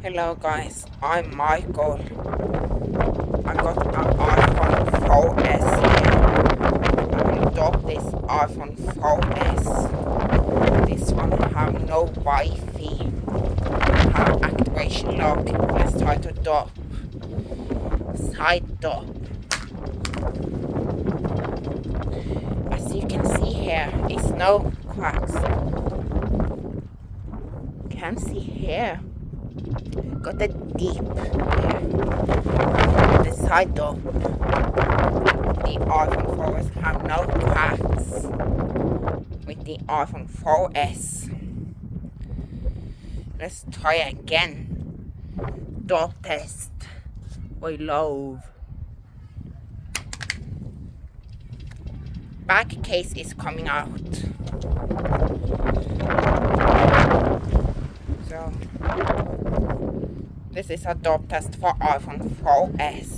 Hello guys, I'm Michael. I got an iPhone 4S here. I will adopt this iPhone 4S. This one have no Wi-Fi, have activation lock. Let's try to dock. Side dock. As you can see here, it's no cracks. Can see here. Got a deep here. The side door. The iPhone 4S have no cracks with the iPhone 4S. Let's try again. Door test. Reload. Back case is coming out. So this is a door test for iPhone 4S.